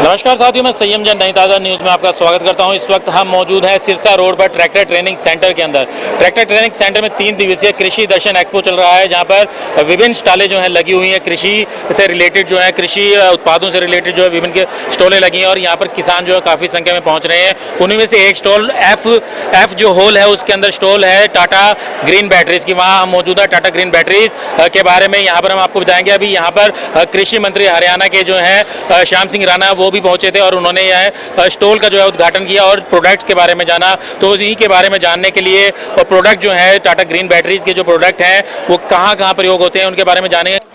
नमस्कार साथियों, मैं संयम जैन नई ताज़ा न्यूज़ में आपका स्वागत करता हूं। इस वक्त हम मौजूद हैं सिरसा रोड पर ट्रैक्टर ट्रेनिंग सेंटर के अंदर। ट्रैक्टर ट्रेनिंग सेंटर में 3 दिवसीय कृषि दर्शन एक्सपो चल रहा है, जहां पर विभिन्न स्टॉलें जो हैं लगी हुई हैं। कृषि से रिलेटेड जो है, कृषि उत्पादों से रिलेटेड जो है विभिन्न के स्टॉलें लगी हैं और यहाँ पर किसान जो है काफ़ी संख्या में पहुँच रहे हैं। उन्हीं में से एक स्टॉल एफ जो होल है उसके अंदर स्टॉल है टाटा ग्रीन बैटरीज की। वहाँ हम मौजूद है टाटा ग्रीन बैटरीज के बारे में यहाँ पर हम आपको बताएंगे। अभी यहाँ पर कृषि मंत्री हरियाणा के जो है श्याम सिंह राणा वो भी पहुंचे थे और उन्होंने यह स्टॉल का जो है उद्घाटन किया और प्रोडक्ट के बारे में जाना। तो इन्हीं के बारे में जानने के लिए और प्रोडक्ट जो है टाटा ग्रीन बैटरीज के जो प्रोडक्ट हैं वो कहाँ कहाँ प्रयोग होते हैं उनके बारे में जानेंगे।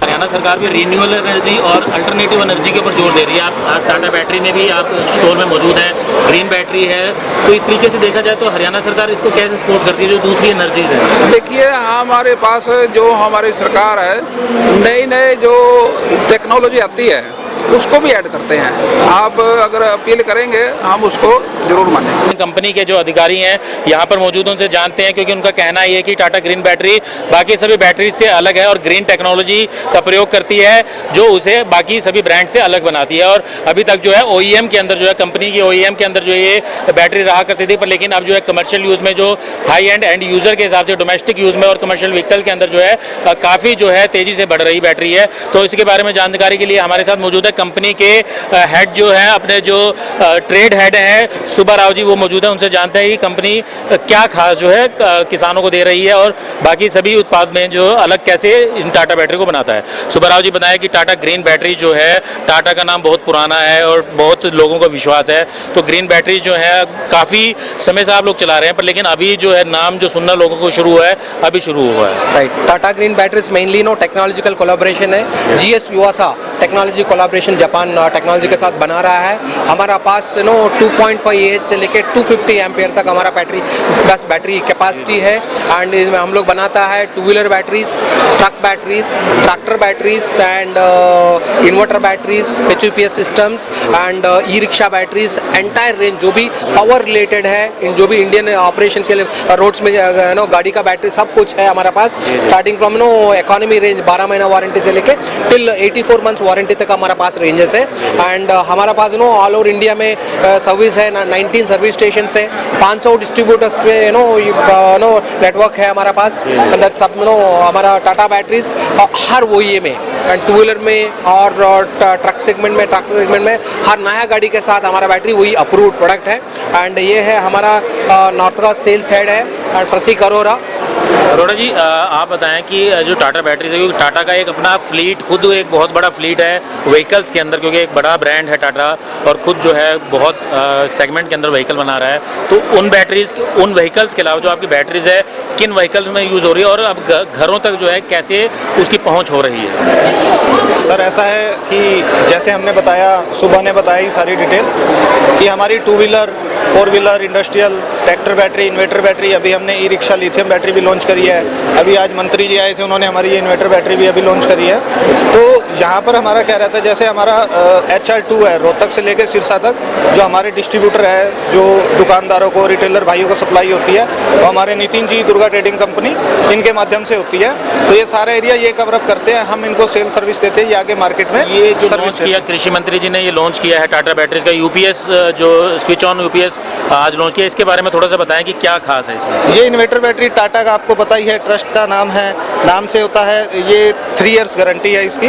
हरियाणा सरकार भी रिन्यूएबल एनर्जी और अल्टरनेटिव एनर्जी के ऊपर जोर दे रही है। आप टाटा बैटरी में भी आप स्टोर में मौजूद हैं, ग्रीन बैटरी है। तो इस तरीके से देखा जाए तो हरियाणा सरकार इसको कैसे सपोर्ट करती है जो दूसरी एनर्जीज हैं? देखिए, हमारे पास जो हमारी सरकार है, नई नई जो टेक्नोलॉजी आती है उसको भी ऐड करते हैं। आप अगर अपील करेंगे हम उसको जरूर मानेंगे। कंपनी के जो अधिकारी हैं यहाँ पर मौजूद उनसे जानते हैं, क्योंकि उनका कहना ये है कि टाटा ग्रीन बैटरी बाकी सभी बैटरी से अलग है और ग्रीन टेक्नोलॉजी का प्रयोग करती है जो उसे बाकी सभी ब्रांड से अलग बनाती है। और अभी तक जो है OEM के अंदर जो है, कंपनी की OEM के अंदर जो ये बैटरी रहा करती थी, पर लेकिन अब जो है कमर्शियल यूज़ में जो हाई एंड यूज़र के हिसाब से डोमेस्टिक यूज़ में और कमर्शियल व्हीकल के अंदर जो है काफ़ी जो है तेज़ी से बढ़ रही बैटरी है। तो इसके बारे में जानकारी के लिए हमारे साथ मौजूद है कंपनी के हेड जो है, अपने जो ट्रेड हेड हैं सुब्बा राव जी, वो मौजूद है। उनसे जानते हैं कि कंपनी क्या खास जो है किसानों को दे रही है और बाकी सभी उत्पाद में जो अलग कैसे इन टाटा बैटरी को बनाता है। सुब्बा राव जी बताया कि टाटा ग्रीन बैटरी जो है, टाटा का नाम बहुत पुराना है और बहुत लोगों को विश्वास है। तो ग्रीन बैटरी जो है काफ़ी समय से आप लोग चला रहे हैं, पर लेकिन अभी जो है नाम जो सुनना लोगों को शुरू हुआ है, अभी शुरू हुआ है। Right, Tata green batteries mainly technological collaboration है। GS Yuasa technology collaboration Japan technology के साथ बना रहा है। हमारा पास 2.5 AH से लेकर 250 एम्पियर तक हमारा बस बैटरी कैपेसिटी है। एंड इसमें हम लोग बनाता है 2 wheeler batteries, truck batteries, tractor batteries and inverter batteries, HUPS systems and e rickshaw batteries. Entire range जो भी पावर रिलेटेड है, जो भी इंडियन ऑपरेशन के लिए रोड्स में गाड़ी का बैटरी सब कुछ है हमारा पास। स्टार्टिंग फ्रॉम इकोनॉमी रेंज 12 महीना वारंटी से लेके टिल 84 मंथ्स वारंटी तक हमारा पास रेंजेस है। एंड हमारा पास ऑल ओवर इंडिया में सर्विस है 19 सर्विस स्टेशन से 500 डिस्ट्रीब्यूटर्स पे नेटवर्क है हमारा पास। सब हमारा टाटा बैटरीज हर OEM में एंड 2 व्हीलर में और ट्रक सेगमेंट में हर नया गाड़ी के साथ हमारा बैटरी वही अप्रूव्ड प्रोडक्ट है। एंड ये है हमारा नॉर्थ का सेल्स हेड है प्रतीक अरोरा। अरोड़ा जी, आप बताएं कि जो टाटा बैटरीज है, क्योंकि टाटा का एक अपना फ्लीट, खुद एक बहुत बड़ा फ्लीट है व्हीकल्स के अंदर, क्योंकि एक बड़ा ब्रांड है टाटा और खुद जो है बहुत सेगमेंट के अंदर व्हीकल बना रहा है। तो उन व्हीकल्स के अलावा जो आपकी बैटरीज है किन व्हीकल्स में यूज़ हो रही है और अब घरों तक जो है कैसे उसकी पहुँच हो रही है? सर, ऐसा है कि जैसे हमने बताया, सुबह ने बताया ही सारी डिटेल कि हमारी 2 wheeler, 4 wheeler, industrial, tractor battery, inverter battery, अभी हमने ई-रिक्शा लिथियम बैटरी भी लॉन्च करी है। अभी आज मंत्री जी आए थे, उन्होंने हमारी ये इन्वर्टर बैटरी भी अभी लॉन्च करी है। तो यहाँ पर हमारा क्या रहता है, जैसे हमारा HR2 है, रोहतक से लेकर सिरसा तक जो हमारे डिस्ट्रीब्यूटर है, जो दुकानदारों को, रिटेलर भाइयों को सप्लाई होती है, वो हमारे नितिन जी दुर्गा ट्रेडिंग कंपनी, इनके माध्यम से होती है। तो ये सारा एरिया ये कवर अप करते हैं, हम इनको सेल सर्विस देते हैं, ये आगे मार्केट में ये जो लॉन्च किया कृषि मंत्री जी ने, ये लॉन्च किया है टाटा बैटरीज का UPS, जो स्विच ऑन UPS आज लॉन्च किया, इसके बारे में थोड़ा सा बताएं कि क्या खास है इसमें? ये इन्वर्टर बैटरी टाटा का आपको पता ही है, ट्रस्ट का नाम है, नाम से होता है। ये 3 इयर्स गारंटी है इसकी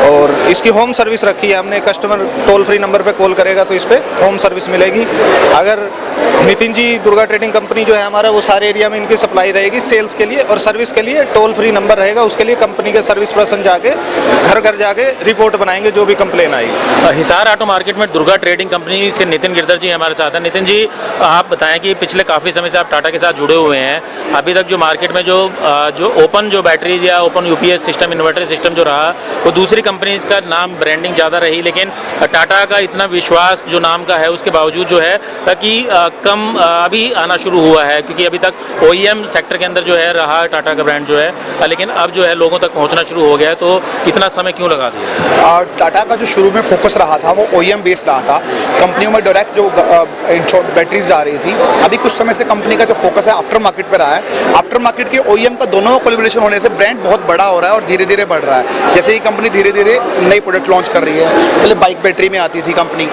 और इसकी होम सर्विस रखी है हमने। कस्टमर टोल फ्री नंबर पे कॉल करेगा तो इस पर होम सर्विस मिलेगी। अगर नितिन जी, दुर्गा ट्रेडिंग कंपनी जो है हमारा, वो सारे एरिया में इनकी सप्लाई रहेगी सेल्स के लिए और सर्विस के लिए। टोल फ्री नंबर रहेगा, उसके लिए कंपनी के सर्विस पर्सन जाके घर घर जाके रिपोर्ट बनाएंगे जो भी कंप्लेन आएगी। हिसार ऑटो मार्केट में दुर्गा ट्रेडिंग कंपनी से नितिन गिरधर जी हमारे साथ हैं। नितिन जी, आप बताएं कि पिछले काफ़ी समय से आप टाटा के साथ जुड़े हुए हैं। अभी तक जो मार्केट में जो ओपन जो बैटरीज या open UPS system, inverter system जो रहा, वो दूसरी कंपनीज का नाम ब्रांडिंग ज़्यादा रही, लेकिन टाटा का इतना विश्वास जो नाम का है उसके बावजूद जो है कि कम अभी आना शुरू हुआ है, क्योंकि अभी तक OEM सेक्टर के अंदर जो है रहा टाटा का ब्रांड जो है, लेकिन अब जो है लोगों तक पहुंचना शुरू हो गया है। तो इतना समय क्यों लगा दिया? टाटा का जो शुरू में फोकस रहा था वो OEM बेस्ड रहा था। कंपनियों में डायरेक्ट जो बैटरीज आ रही थी। अभी कुछ समय से कंपनी का जो फोकस है आफ्टर मार्केट पर रहा है। आफ्टर मार्केट के OEM का दोनों कोलैबोरेशन होने से ब्रांड बहुत बड़ा हो रहा है और धीरे धीरे बढ़ रहा है। जैसे ही कंपनी धीरे धीरे नई प्रोडक्ट लॉन्च कर रही है। पहले बाइक बैटरी में आती थी कंपनी,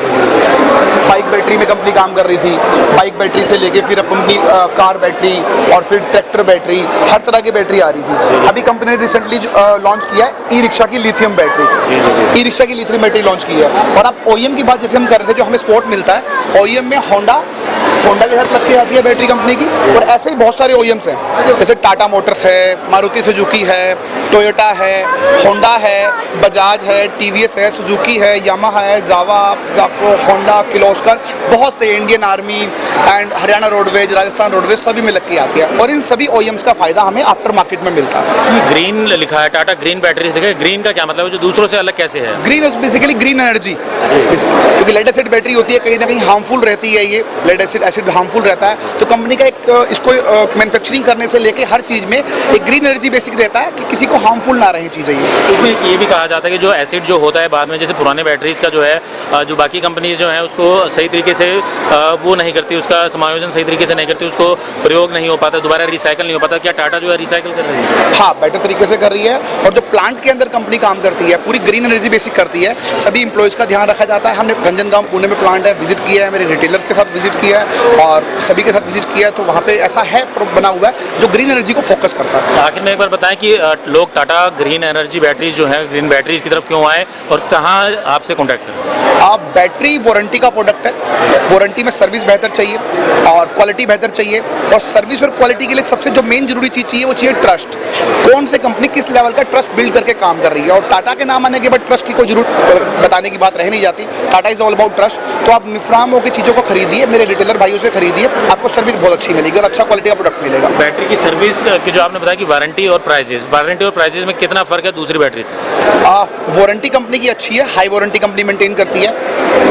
बाइक बैटरी में कंपनी काम कर रही थी। बाइक बैटरी से लेके फिर कंपनी कार बैटरी और फिर ट्रैक्टर बैटरी, हर तरह की बैटरी आ रही थी। अभी कंपनी ने रिसेंटली लॉन्च किया है ई-रिक्शा की लिथियम बैटरी। ई-रिक्शा की लिथियम बैटरी लॉन्च की है। और अब OEM की बात जैसे हम कर रहे थे, जो हमें सपोर्ट मिलता है OEM में होंडा के साथ लग के आती है बैटरी कंपनी की। और ऐसे ही बहुत सारे OEMs हैं, जैसे टाटा मोटर्स है, मारुति सुजुकी है, टोयोटा है, होंडा है, बजाज है, TVS है, सुजुकी है, यामाहा है, जावा, जापको, होंडा, किर्लोस्कर, बहुत से, Indian army and Haryana roadways, Rajasthan roadways सभी में लग के आती है। और इन सभी OEMs का फायदा हमें आफ्टर मार्केट में मिलता है। ग्रीन लिखा है, टाटा ग्रीन बैटरीज लिखा है। ग्रीन का क्या मतलब है, जो दूसरों से अलग कैसे है? ग्रीन बेसिकली ग्रीन एनर्जी, क्योंकि लेड एसिड बैटरी होती है, कहीं ना कहीं हार्मफुल रहती है। ये लेड एसिड हार्मफुल रहता है, तो कंपनी का एक इसको मैन्युफैक्चरिंग करने से लेके हर चीज़ में एक ग्रीन एनर्जी बेसिक रहता है कि किसी को हार्मफुल ना रहे चीज़ें। इसमें ये भी कहा जाता है कि जो एसिड जो होता है बाद में, जैसे पुराने बैटरीज का जो है, जो बाकी कंपनीज जो है उसको सही तरीके से वो नहीं करती, उसका समायोजन सही तरीके से नहीं करती, उसको प्रयोग नहीं हो पाता, दोबारा रिसाइकल नहीं हो पाता। क्या टाटा जो है रिसाइकल कर रही है? हाँ, बेटर तरीके से कर रही है। और जो प्लांट के अंदर कंपनी काम करती है पूरी ग्रीन एनर्जी बेसिक करती है। सभी एम्प्लॉयज़ का ध्यान रखा जाता है। हमने रंजनगांव पुणे में प्लांट है, विजिट किया है, मेरे रिटेलर्स के साथ विजिट किया है और सभी के साथ विजिट किया है। तो वहाँ पे ऐसा है बना हुआ है जो ग्रीन एनर्जी को फोकस करता है। आखिर में एक बार बताएं कि लोग टाटा ग्रीन एनर्जी बैटरीज जो है, ग्रीन बैटरीज की तरफ क्यों आए और कहाँ आपसे कॉन्टैक्ट करें? आप बैटरी वारंटी का प्रोडक्ट है। वारंटी में सर्विस बेहतर चाहिए और क्वालिटी बेहतर चाहिए। और सर्विस और क्वालिटी के लिए सबसे जो मेन जरूरी चीज़ चाहिए वो चाहिए ट्रस्ट। कौन से कंपनी किस लेवल का ट्रस्ट बिल्ड करके काम कर रही है। और टाटा के नाम आने के बाद ट्रस्ट की कोई जरूरत बताने की बात रह नहीं जाती। Tata is all about trust. तो आप निफ्राम होकर चीज़ों को खरीदिए, मेरे रिटेलर भाइयों से खरीदिए, आपको सर्विस बहुत अच्छी मिलेगी और अच्छा क्वालिटी का प्रोडक्ट मिलेगा। बैटरी की सर्विस की जो आपने बताया कि वारंटी और प्राइजेस में कितना फर्क है दूसरी बैटरी से? वारंटी कंपनी की अच्छी है, हाई वारंटी कंपनी मेंटेन करती है।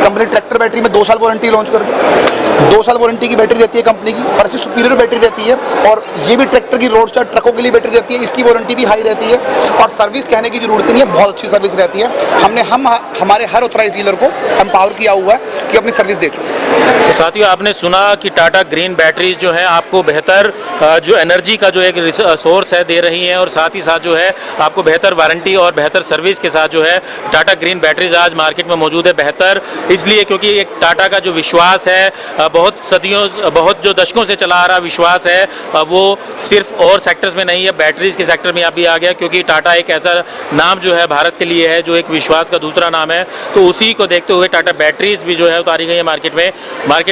कंपनी ट्रैक्टर बैटरी में 2 साल वारंटी लॉन्च कर दी। 2 साल वारंटी की बैटरी रहती है कंपनी की और अच्छी सुपीरियर बैटरी रहती है। और ये भी ट्रैक्टर की रोड स्टार ट्रकों के लिए बैटरी रहती है, इसकी वारंटी भी हाई रहती है। और सर्विस कहने की जरूरत नहीं है, बहुत अच्छी सर्विस रहती है। हमारे हर ऑथराइज्ड डीलर को एम्पावर किया हुआ है कि अपनी सर्विस दे चुके। तो साथियों, आपने सुना कि टाटा ग्रीन बैटरीज जो है आपको बेहतर जो एनर्जी का जो एक सोर्स है दे रही हैं और साथ ही साथ जो है आपको बेहतर वारंटी और बेहतर सर्विस के साथ जो है टाटा ग्रीन बैटरीज आज मार्केट में मौजूद है। बेहतर इसलिए क्योंकि एक टाटा का जो विश्वास है, बहुत जो दशकों से चला आ रहा विश्वास है, वो सिर्फ और सेक्टर्स में नहीं है, बैटरीज के सेक्टर में भी आ गया। क्योंकि टाटा एक ऐसा नाम जो है भारत के लिए है जो एक विश्वास का दूसरा नाम है। तो उसी को देखते हुए टाटा बैटरीज भी जो है उतारी गई है मार्केट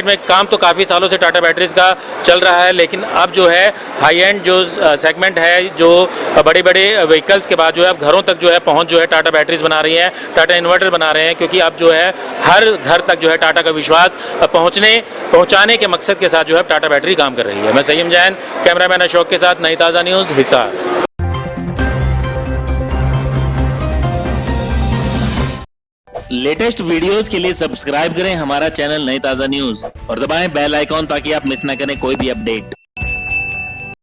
में। काम तो काफ़ी सालों से टाटा बैटरीज का चल रहा है, लेकिन अब जो है हाई एंड जो सेगमेंट है, जो बड़े बड़े व्हीकल्स के बाद जो है अब घरों तक जो है पहुंच जो है टाटा बैटरीज बना रही हैं, टाटा इन्वर्टर बना रहे हैं। क्योंकि अब जो है हर घर तक जो है टाटा का विश्वास पहुंचाने के मकसद के साथ जो है टाटा बैटरी काम कर रही है। मैं सय्यम जैन, कैमरामैन अशोक के साथ नई ताज़ा न्यूज़, हिसार। लेटेस्ट वीडियोस के लिए सब्सक्राइब करें हमारा चैनल नई ताज़ा न्यूज़ और दबाएं बेल आइकॉन ताकि आप मिस ना करें कोई भी अपडेट।